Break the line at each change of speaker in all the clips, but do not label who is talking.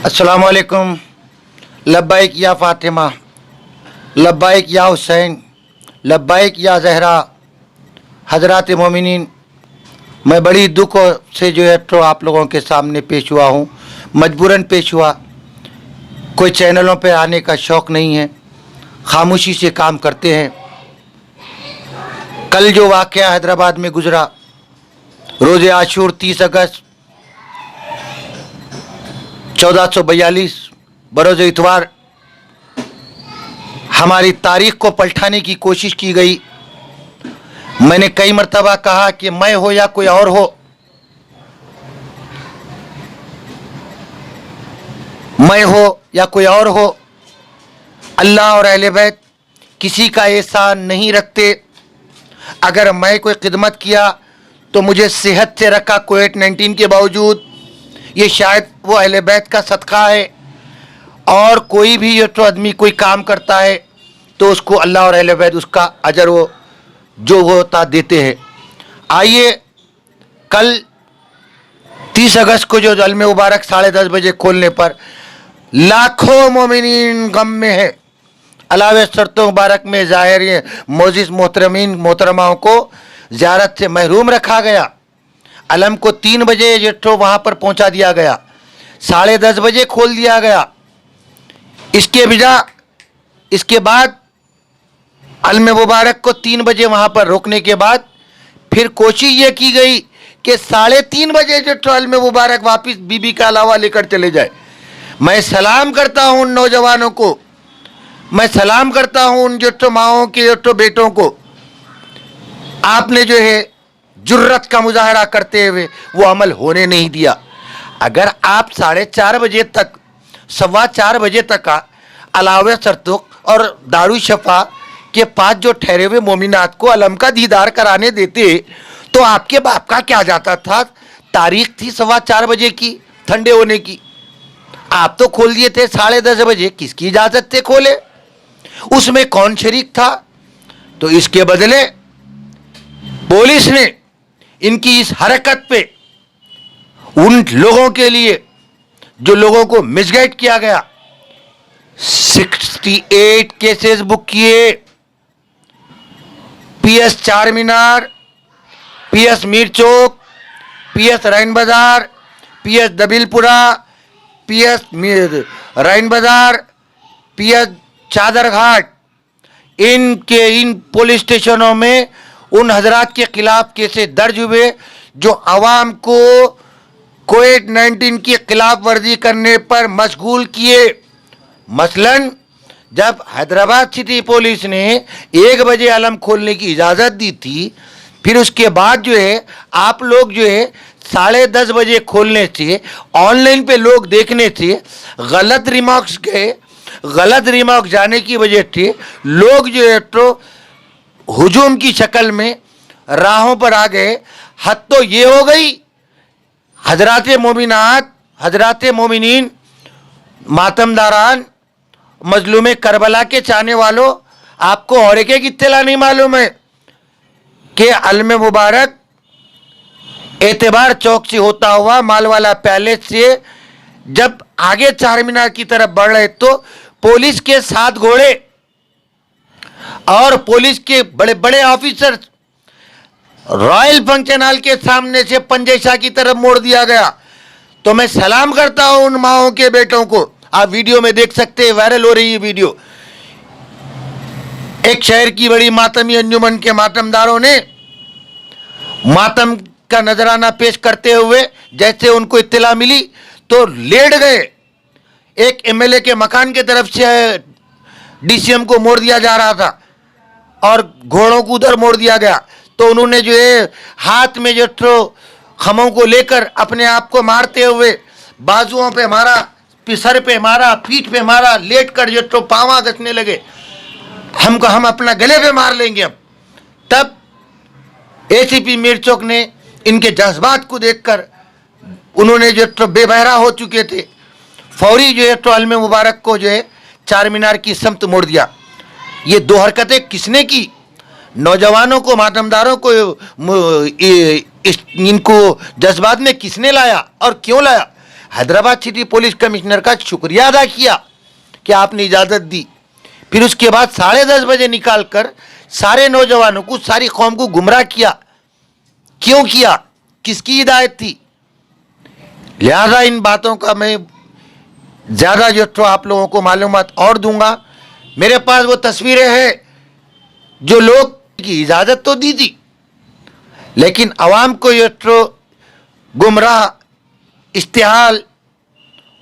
अस्सलामु अलैकुम। लब्बाइक या फ़ातिमा, लब्बाइक या हुसैन, लब्बाइक या ज़हरा। हज़रात मोमिनीन, मैं बड़ी दुख से जो है तो आप लोगों के सामने पेश हुआ हूँ। मजबूरन पेश हुआ। कोई चैनलों पे आने का शौक़ नहीं है, खामोशी से काम करते हैं। कल जो वाक़या हैदराबाद में गुज़रा, रोज़े आशूर 30 अगस्त 1442 बरोज़ इतवार, हमारी तारीख़ को पलटाने की कोशिश की गई। मैंने कई मरतबा कहा कि मैं हो या कोई और हो, मैं हो या कोई और हो, अल्लाह और अहले बैत किसी का एहसान नहीं रखते। अगर मैं कोई खिदमत किया तो मुझे सेहत से रखा कोविड-19 के बावजूद, ये शायद वो अहले बैत का सदका है। और कोई भी ये तो आदमी कोई काम करता है तो उसको अल्लाह और अहले बैत उसका अजर वो जो होता देते हैं। आइए, कल 30 अगस्त को जो जल्म मुबारक 10:30 बजे खोलने पर लाखों मोमिनीन गम में है। अलावे शर्तों मुबारक में ज़ाहिर मोजिज़ मोहतरमीन मोहतरमाओं को ज़ियारत से महरूम रखा गया। अलम को 3 बजे जो तो वहाँ पर पहुँचा दिया गया, 10:30 बजे खोल दिया गया। इसके बाद अलम मुबारक को 3 बजे वहाँ पर रोकने के बाद फिर कोशिश ये की गई कि 3:30 बजे जो तो अलम मुबारक वापस बीबी का अलावा लेकर चले जाए। मैं सलाम करता हूँ उन नौजवानों को, मैं सलाम करता हूँ उन जो तो माओं के जो तो बेटों को। आपने जो है जुर्रत का मुजाहरा करते हुए वो अमल होने नहीं दिया। अगर आप 4:30 बजे तक 4:15 बजे तक अलावे सरतुक और दारू शफा के पास जो ठहरे हुए मोमिनात को अलम का दीदार कराने देते तो आपके बाप का क्या जाता था। तारीख थी 4:15 बजे की, ठंडे होने की, आप तो खोल दिए थे 10:30 बजे। किसकी इजाज़त थे खोले? उसमें कौन शरीक था? तो इसके बदले पुलिस ने इनकी इस हरकत पे उन लोगों के लिए जो लोगों को मिसगाइड किया गया 68 केसेस बुक किए। पीएस चार मीनार, पीएस मीर चौक, पीएस रैन बाजार, पीएस दबिलपुरा, पीएस रैन बाजार, पीएस चादर घाट, इन पुलिस स्टेशनों में उन हजरात के खिलाफ केसेस दर्ज हुए जो आवाम को कोविड-19 की खिलाफ वर्जी करने पर मशगूल किए। मसलन जब हैदराबाद सिटी पुलिस ने 1 बजे अलम खोलने की इजाज़त दी थी, फिर उसके बाद जो है आप लोग जो है 10:30 बजे खोलने से, ऑनलाइन पे लोग देखने से गलत रिमार्क्स गए, गलत रिमार्क जाने की वजह से लोग जो है तो हुजूम की शक्ल में राहों पर आ गए। हद तो ये हो गई, हजरात मोमिनात, हजरात मोमिनीन, मातमदारान, मजलूम करबला के चाहने वालों, आपको और एक इत्तला नहीं मालूम है कि अलम मुबारक एतबार चौक से होता हुआ मालवाला पैलेस से जब आगे चार मीनार की तरफ बढ़ रहे तो पुलिस के 7 घोड़े और पुलिस के बड़े बड़े ऑफिसर रॉयल फंक्शन हॉल के सामने से पंजेशाह की तरफ मोड़ दिया गया। तो मैं सलाम करता हूं उन माओं के बेटों को। आप वीडियो में देख सकते हैं, वायरल हो रही है वीडियो। एक शहर की बड़ी मातमी अंजुमन के मातमदारों ने मातम का नजराना पेश करते हुए जैसे उनको इत्तला मिली तो लेट गए। एक एमएलए के मकान के तरफ से डीसीएम को मोड़ दिया जा रहा था और घोड़ों को उधर मोड़ दिया गया, तो उन्होंने जो है हाथ में जो तो खमों को लेकर अपने आप को मारते हुए बाजुओं पे मारा, सर पे मारा, पीठ पे मारा, लेट कर जो तो पाँव घसने लगे। हम अपना गले पे मार लेंगे अब। तब एसीपी मीर चौक ने इनके जज्बात को देखकर, उन्होंने जो तो बेबहरा हो चुके थे, फौरी जो है तो अलम मुबारक को जो है चार मीनार की समत मोड़ दिया। ये 2 हरकतें किसने की? नौजवानों को, मातमदारों को इनको जज्बात में किसने लाया और क्यों लाया? हैदराबाद सिटी पुलिस कमिश्नर का शुक्रिया अदा किया कि आपने इजाज़त दी। फिर उसके बाद 10:30 बजे निकाल कर सारे नौजवानों को, सारी कौम को गुमराह किया। क्यों किया? किसकी हिदायत थी? लिहाजा इन बातों का मैं ज़्यादा जो तो आप लोगों को मालूमात और दूंगा। मेरे पास वो तस्वीरें हैं जो लोग की इजाज़त तो दी थी, लेकिन अवाम को ये तो गुमराह, इस्तेहाल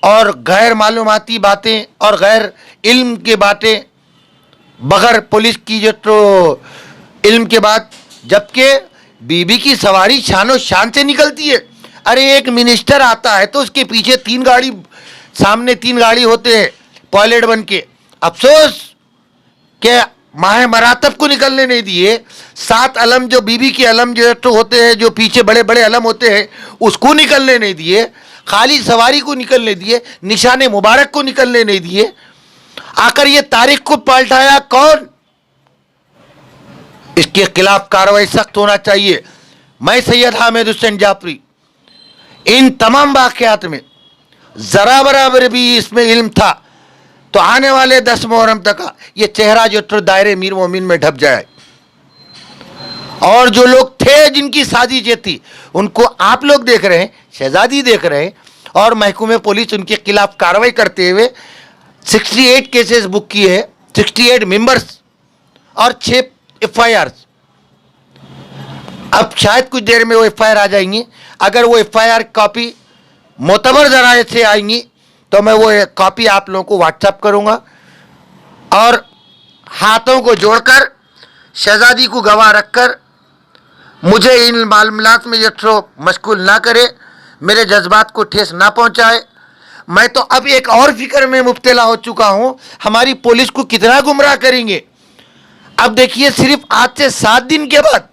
और गैर मालूमाती बातें और गैर इल्म के बातें, बगैर पुलिस की जो तो इल्म के बाद, जबकि बीबी की सवारी शानो शान से निकलती है। अरे एक मिनिस्टर आता है तो उसके पीछे 3 गाड़ी, सामने 3 गाड़ी होते हैं पायलट बन के। अफसोस कि माह मरातब को निकलने नहीं दिए। 7 अलम जो बीबी के अलम जो तो होते हैं, जो पीछे बड़े बड़े अलम होते हैं, उसको निकलने नहीं दिए। खाली सवारी को निकलने दिए, निशाने मुबारक को निकलने नहीं दिए। आकर ये तारीख को पलटाया कौन? इसके खिलाफ कार्रवाई सख्त होना चाहिए। मैं सैयद हामिद हुसैन जाफरी इन तमाम वाकयात में जरा बराबर भी इसमें इल्म था तो आने वाले 10 मुहर्रम तक ये चेहरा जो तो दायरे मीर मोमिन में ढप जाए, और जो लोग थे जिनकी साजिशें थी उनको आप लोग देख रहे हैं, शहजादी देख रहे हैं, और महकूमे पुलिस उनके खिलाफ कार्रवाई करते हुए 68 केसेस बुक किए हैं, 68 मेंबर्स और 6 FIR। अब शायद कुछ देर में वो FIR आ जाएंगी। अगर वो FIR कॉपी मोतबर जराए से आएंगी तो मैं वो कॉपी आप लोगों को व्हाट्सएप करूंगा, और हाथों को जोड़कर शहजादी को गवाह रखकर मुझे इन मामलात में ये मशगूल ना करे, मेरे जज्बात को ठेस ना पहुंचाए। मैं तो अब एक और फिक्र में मुब्तला हो चुका हूं, हमारी पुलिस को कितना गुमराह करेंगे। अब देखिए, सिर्फ आज से 7 दिन के बाद,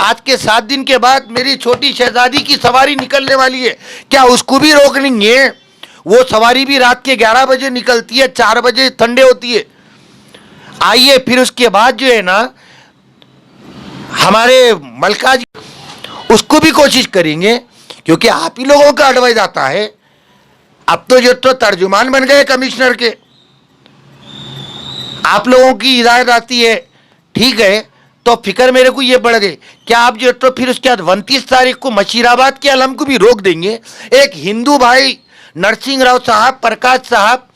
आज के 7 दिन के बाद मेरी छोटी शहजादी की सवारी निकलने वाली है। क्या उसको भी रोक लेंगे? वो सवारी भी रात के 11 बजे निकलती है, 4 बजे ठंडे होती है। आइए फिर उसके बाद जो है ना, हमारे मलका जी, उसको भी कोशिश करेंगे, क्योंकि आप ही लोगों का एडवाइस आता है। अब तो जो तो तर्जुमान बन गए कमिश्नर के, आप लोगों की हिदायत आती है, ठीक है। तो फिक्र मेरे को ये बढ़ गई, क्या आप जो तो फिर उसके बाद 29 तारीख को मशीराबाद के अलम को भी रोक देंगे? एक हिंदू भाई नरसिंह राव साहब, प्रकाश साहब,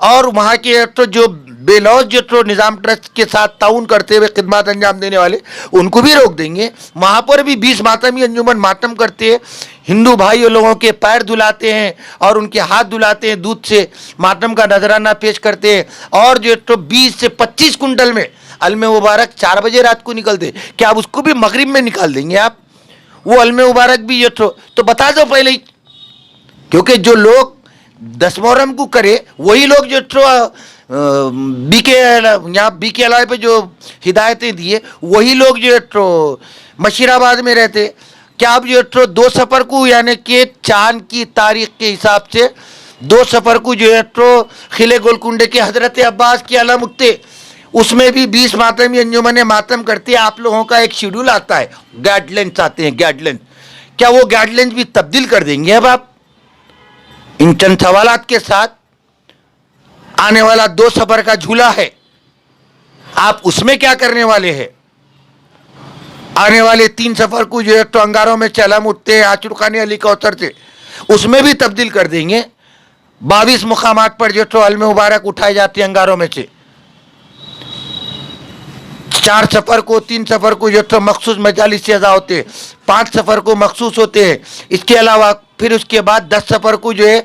और वहाँ के तो जो बेलौज जो तो निज़ाम ट्रस्ट के साथ ताउन करते हुए खिदमत अंजाम देने वाले, उनको भी रोक देंगे। वहाँ पर भी 20 मातमी अंजुमन मातम करते हैं, हिंदू भाई लोगों के पैर धुलाते हैं और उनके हाथ धुलाते हैं, दूध से मातम का नजराना पेश करते हैं, और जो तो 20 से 25 कुंटल में अलमे मुबारक 4 बजे रात को निकलते। क्या आप उसको भी मगरिब में निकाल देंगे? आप वो अलमे मुबारक भी जो तो बता दो पहले ही, क्योंकि जो लोग 10 मुहर्रम को करे वही लोग जो बीके अलावे पे जो हिदायतें दिए वही लोग जो तो मशीराबाद में रहते। क्या आप जो तो 2 सफ़र को, यानी कि चांद की तारीख के हिसाब से 2 सफ़र को जो है तो खिले गोलकुंडे के हजरत अब्बास की अलम उठते, उसमें भी 20 मातमी अंजुमन मातम करती है। आप लोगों का एक शेड्यूल आता है, गाइडलाइंस आते हैं, गाइडलाइंस। क्या वो गाइडलाइंस भी तब्दील कर देंगे अब आप? इन चंद सवालात के साथ आने वाला 2 सफर का झूला है, आप उसमें क्या करने वाले हैं? आने वाले 3 सफर को जो है तो अंगारों में चलम उठते हैं आचुर खानी अली कौसर से, उसमें भी तब्दील कर देंगे। 22 मुकामात पर जो तो अलमे मुबारक उठाए जाते हैं अंगारों में से। 4 सफर को, 3 सफर को जो तो मखसूस मजालिस से अदा होते हैं, 5 सफर को मखसूस होते हैं। इसके अलावा फिर उसके बाद 10 सफर को जो है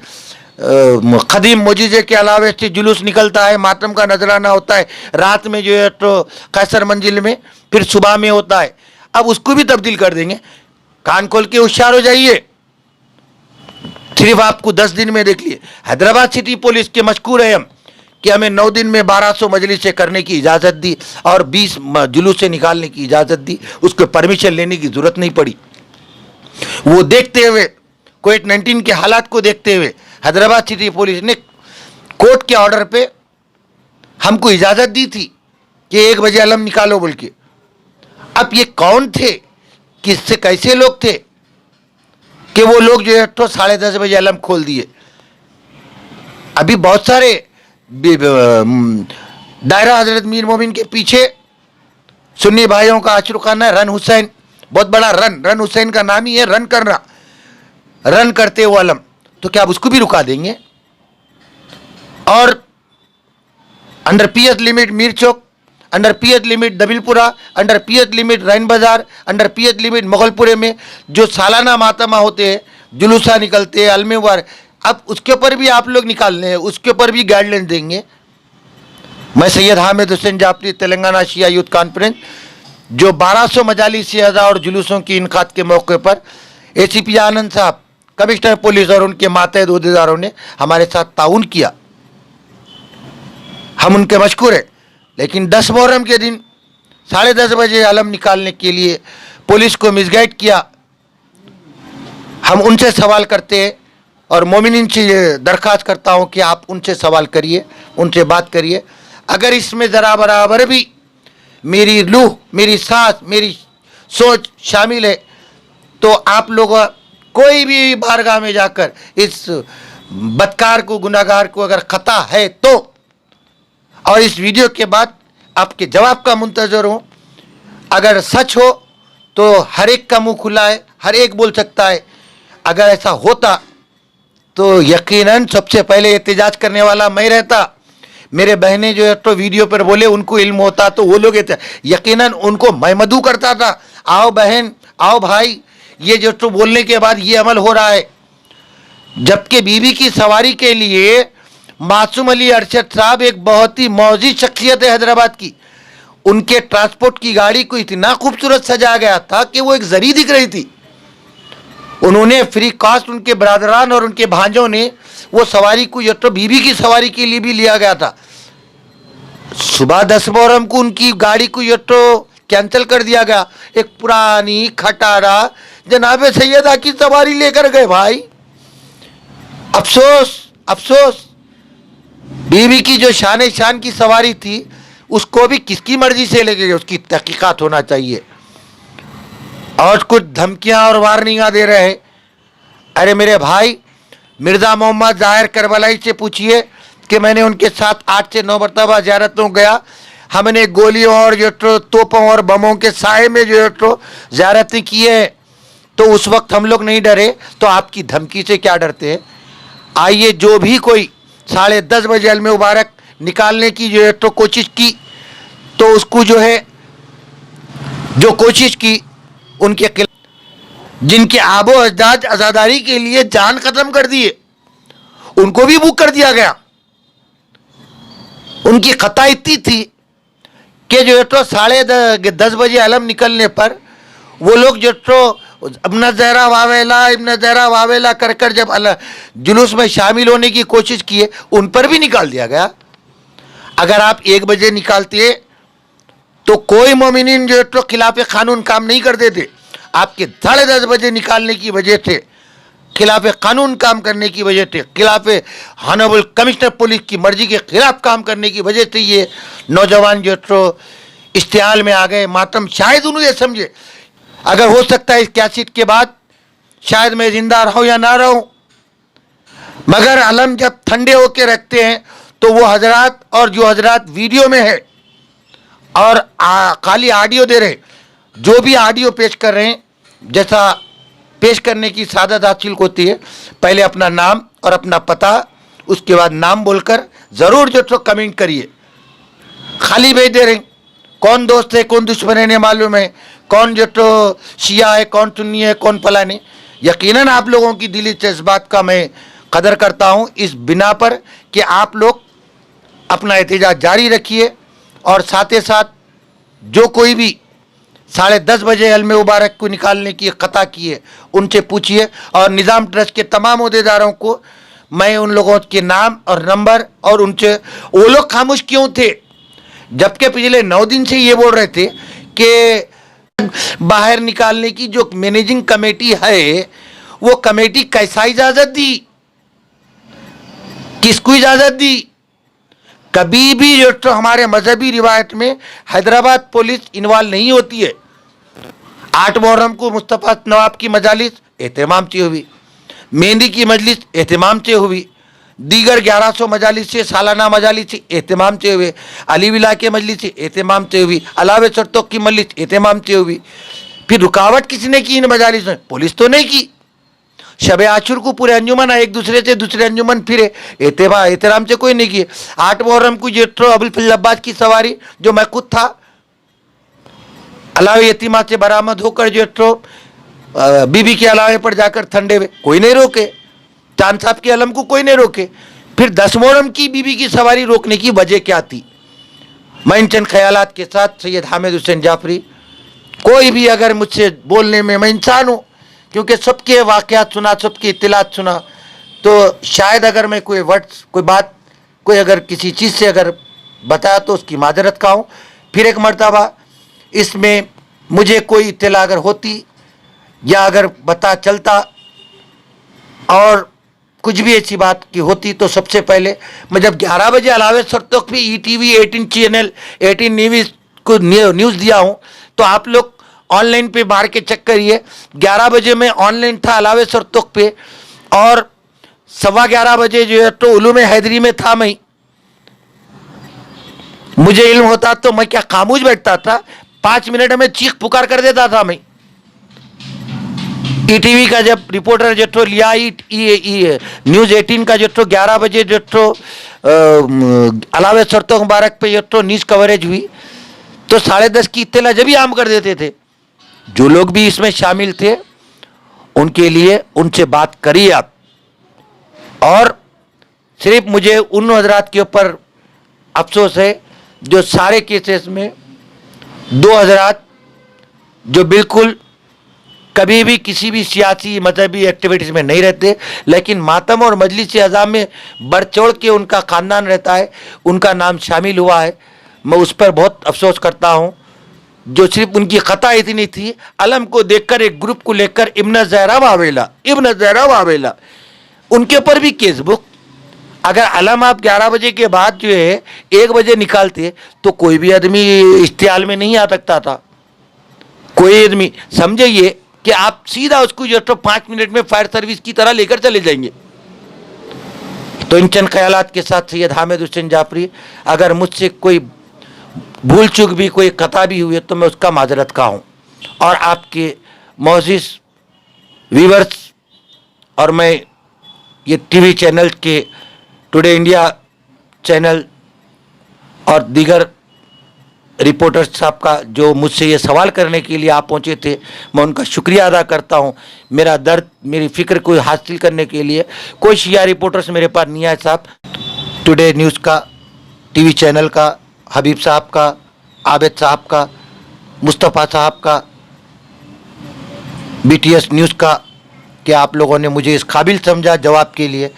खदीम मोजिजे के अलावे से जुलूस निकलता है, मातम का नजराना होता है, रात में जो है तो कैसर मंजिल में, फिर सुबह में होता है। अब उसको भी तब्दील कर देंगे। कान खोल के होशियार हो जाइए। सिर्फ आपको 10 दिन में देख लिए, हैदराबाद सिटी पुलिस के मशकूर है हम कि हमें 9 दिन में 1200 मजलिसें करने की इजाज़त दी और 20 जुलूस से निकालने की इजाज़त दी। उसको परमिशन लेने की ज़रूरत नहीं पड़ी। वो देखते हुए, कोविड-19 के हालात को देखते हुए हैदराबाद सिटी पुलिस ने कोर्ट के ऑर्डर पे हमको इजाज़त दी थी कि 1 बजे अलम निकालो बोल के। अब ये कौन थे, किससे कैसे लोग थे, कि वो लोग जो है तो 10:30 बजे अलम खोल दिए। अभी बहुत सारे दायरा हजरत मीर मोमिन के पीछे सुन्नी भाइयों का अशरुखाना रन हुसैन, बहुत बड़ा रन हुसैन का नाम ही है रन करना, रन करते हो अलम, तो क्या आप उसको भी रुका देंगे? और under PH limit Mir Chowk, under PH limit Dabilpura, under PH limit Rain Bazar, under PH limit मोगलपुरे में जो सालाना मातमा होते हैं, जुलूसा निकलते हैं, अलमेवार, अब उसके ऊपर भी आप लोग निकालने हैं, उसके ऊपर भी गाइडलाइन देंगे। मैं सैयद हामिद हुसैन जाफरी, तेलंगाना शिया यूथ कॉन्फ्रेंस, जो 1200 मजालिस और जुलूसों की इनकाद के मौके पर एसीपी आनंद साहब, कमिश्नर पुलिस और उनके मातहत अहदेदारों ने हमारे साथ ताउन किया, हम उनके मशकूर हैं। लेकिन 10 मुहर्रम के दिन 10:30 बजे अलम निकालने के लिए पुलिस को मिसगाइड किया। हम उनसे सवाल करते हैं और मोमिनीन से दरख्वास्त करता हूं कि आप उनसे सवाल करिए, उनसे बात करिए। अगर इसमें ज़रा बराबर भी मेरी रूह, मेरी सांस, मेरी सोच शामिल है तो आप लोग कोई भी बारगाह में जाकर इस बदकार को, गुनाहगार को अगर खता है तो, और इस वीडियो के बाद आपके जवाब का मुंतजर हूँ। अगर सच हो तो हर एक का मुंह खुला है, हर एक बोल सकता है। अगर ऐसा होता तो यकीनन सबसे पहले एहतजाज करने वाला मैं रहता। मेरे बहनें जो है तो वीडियो पर बोले, उनको इल्म होता तो वो लोग यकीनन उनको मैं मदू करता था, आओ बहन, आओ भाई, ये जो तो बोलने के बाद ये अमल हो रहा है। जबकि बीवी की सवारी के लिए मासूम अली अरशद साहब एक बहुत ही मौजी शख्सियत है हैदराबाद की, उनके ट्रांसपोर्ट की गाड़ी को इतना खूबसूरत सजाया गया था कि वो एक जरी दिख रही थी। उन्होंने फ्री कास्ट, उनके बरादरान और उनके भांजों ने वो सवारी को, ये तो बीवी की सवारी के लिए भी लिया गया था। सुबह 10 मुहर्रम को उनकी गाड़ी को ये तो कैंसिल कर दिया गया। एक पुरानी खटारा जनाब सैयदा की सवारी लेकर गए भाई। अफसोस, अफसोस, बीवी की जो शान की सवारी थी उसको भी किसकी मर्जी से लेके गए, उसकी तहकीकात होना चाहिए। और कुछ धमकियां और वार्निंगा दे रहे हैं। अरे मेरे भाई, मिर्ज़ा मोहम्मद ज़ाहिर करबलाई से पूछिए कि मैंने उनके साथ 8 से 9 मरतबा ज़ियारतों गया। हमने गोलियों और जो तो तोपों और बमों के साए में जो तो ज़ियारतें की है, तो उस वक्त हम लोग नहीं डरे, तो आपकी धमकी से क्या डरते हैं? आइए, जो भी कोई 10:30 बजे अलम मुबारक निकालने की जो है तो कोशिश की, तो उसको जो है जो कोशिश की उनके खिलाफ, जिनके आबो अजदाद आज़ादारी के लिए जान खत्म कर दिए, उनको भी बुक कर दिया गया। उनकी खता इतनी थी कि जो है तो 10:30 बजे अलम निकलने पर वो लोग जो तो इब्न ज़हरा वावेला कर कर जब जुलूस में शामिल होने की कोशिश किए, उन पर भी निकाल दिया गया। अगर आप 1 बजे निकालते तो कोई मोमिनीन जो तो खिलाफ कानून काम नहीं करते थे। आपके 10:30 बजे निकालने की वजह से, खिलाफ कानून काम करने की वजह से, खिलाफ हानबल कमिश्नर पुलिस की मर्जी के खिलाफ काम करने की वजह से ये नौजवान जो तो इश्तिहाल में आ गए। मातम शायद उन्हें समझे, अगर हो सकता है इस कैसेट के बाद शायद मैं जिंदा रहूं या ना रहूं, मगर अलम जब ठंडे होके रखते हैं तो वो हजरात, और जो हजरात वीडियो में है और खाली ऑडियो दे रहे, जो भी ऑडियो पेश कर रहे हैं, जैसा पेश करने की सादत हासिल होती है, पहले अपना नाम और अपना पता, उसके बाद नाम बोलकर ज़रूर जो तो कमेंट करिए। खाली भेज दे रहे, कौन दोस्त है कौन दुश्मन है नहीं मालूम है, कौन जो तो शिया है कौन सुन्नी है कौन फलाने। यकीनन आप लोगों की दिली जज्बात का मैं कदर करता हूँ, इस बिना पर कि आप लोग अपना एहतजाज जारी रखिए, और साथ ही साथ जो कोई भी 10:30 बजे अलम मुबारक को निकालने की खता की है उनसे पूछिए। और निज़ाम ट्रस्ट के तमाम अहदेदारों को मैं उन लोगों के नाम और नंबर, और उनसे, वो लोग खामोश क्यों थे जबकि पिछले 9 दिन से ये बोल रहे थे कि बाहर निकालने की जो मैनेजिंग कमेटी है, वो कमेटी कैसा इजाज़त दी, किसको इजाज़त दी? कभी भी जो तो हमारे मजहबी रिवायत में हैदराबाद पुलिस इन्वॉल्व नहीं होती है। 8 मुहर्रम को मुस्तफ़ा नवाब की मजालिस एहतमाम से हुई, मेहंदी की मजलिस एहतमाम से हुई, दीगर 1100 मजालिस से सालाना मजालिस से एहतमाम से हुए, अली विला के मजलिस से एहतमाम से हुई, अलावे शर्तों की मजलिस एहतमाम से हुई। फिर रुकावट किसने की इन मजालिस में? पुलिस तो नहीं की। शब आशुर को पूरे अंजुमन एक दूसरे से दूसरे अंजुमन फिरे, एहतराम से कोई नहीं किए। 8 मुहर्रम को जेट्रो अबुल फजल अब्बास की सवारी जो मैं खुद था, अलावे यतीमा से बरामद होकर जेट्रो बीबी के अलावे पर जाकर ठंडे में, कोई नहीं रोके। चांद साहब के अलम को कोई नहीं रोके। फिर 10 मुहर्रम की बीबी की सवारी रोकने की वजह क्या थी? मैं इन चंद ख्यालात के साथ सैयद हामिद हुसैन जाफरी, कोई भी अगर मुझसे बोलने में, मैं इंसान हूँ, क्योंकि सबके वाक़यात सुना, सबकी इत्तिलात सुना, तो शायद अगर मैं कोई वर्ड्स, कोई बात, कोई अगर किसी चीज़ से अगर बताया तो उसकी माजरत का हूँ। फिर एक मर्तबा इसमें मुझे कोई इत्तला अगर होती या अगर पता चलता और कुछ भी ऐसी बात की होती तो सबसे पहले मैं जब 11 बजे अलावे शर्तों पे ETV 18 चैनल 18 न्यूज़ को न्यूज़ दिया हूँ, तो आप लोग ऑनलाइन पे मार के चेक करिए। 11 बजे मैं ऑनलाइन था अलावे शर्तों पे, और 11:15 बजे जो है तो उलूम हैदरी में था। मैं, मुझे इल्म होता तो मैं क्या खामोश बैठता था? 5 मिनट में चीख पुकार कर देता था मैं। ETV का जब रिपोर्टर जो तो लिया न्यूज़ 18 का जो तो 11 बजे जो तो अलावे शर्तों मुबारक पे जो तो न्यूज़ कवरेज हुई, तो 10:30 की इत्तला जब ही आम कर देते थे। जो लोग भी इसमें शामिल थे उनके लिए उनसे बात करिए आप। और सिर्फ मुझे उन हजरात के ऊपर अफसोस है जो सारे केसेस में 2 हजरात जो बिल्कुल कभी भी किसी भी सियासी मजहबी एक्टिविटीज़ में नहीं रहते, लेकिन मातम और मजलिस अज़ा में बढ़ चढ़ के उनका ख़ानदान रहता है, उनका नाम शामिल हुआ है। मैं उस पर बहुत अफसोस करता हूँ। जो सिर्फ उनकी ख़ता इतनी थी, अलम को देखकर एक ग्रुप को लेकर इब्न ज़हरा वावेला उनके ऊपर भी केस बुक। अगर अलम आप 11 बजे के बाद जो है 1 बजे निकालते तो कोई भी आदमी इश्तिहाल में नहीं आ सकता था। कोई आदमी समझिए कि आप सीधा उसको जो तो 5 मिनट में फायर सर्विस की तरह लेकर चले जाएंगे। तो इन चंद ख्यालात के साथ सैयद हामिद हुसैन जाफरी, अगर मुझसे कोई भूल चूक भी, कोई खता भी हुई है तो मैं उसका माजरत का हूँ। और आपके मोअज़्ज़िज़ व्यूअर्स और मैं ये TV चैनल के टुडे इंडिया चैनल और दीगर रिपोर्टर्स साहब का जो मुझसे ये सवाल करने के लिए आप पहुँचे थे, मैं उनका शुक्रिया अदा करता हूँ। मेरा दर्द, मेरी फ़िक्र को हासिल करने के लिए कोई शिया रिपोर्टर्स मेरे पास नहीं आए साहब। टुडे न्यूज़ का, TV चैनल का, हबीब साहब का, आबिद साहब का, मुस्तफ़ा साहब का, BTS न्यूज़ का, कि आप लोगों ने मुझे इस काबिल समझा जवाब के लिए,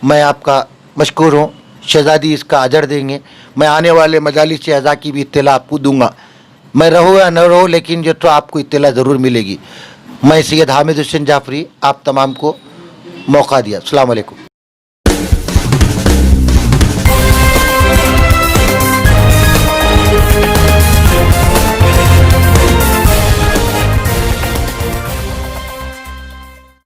मैं आपका मशकूर हूँ। शहज़ादी इसका अजर देंगे। मैं आने वाले मजालिस अज़ा की भी इत्तला आपको दूंगा। मैं रहो या न रहो, लेकिन जो तो आपको इत्तला ज़रूर मिलेगी। मैं सैयद हामिद हुसैन जाफरी आप तमाम को मौका दिया। अस्सलाम वालेकुम।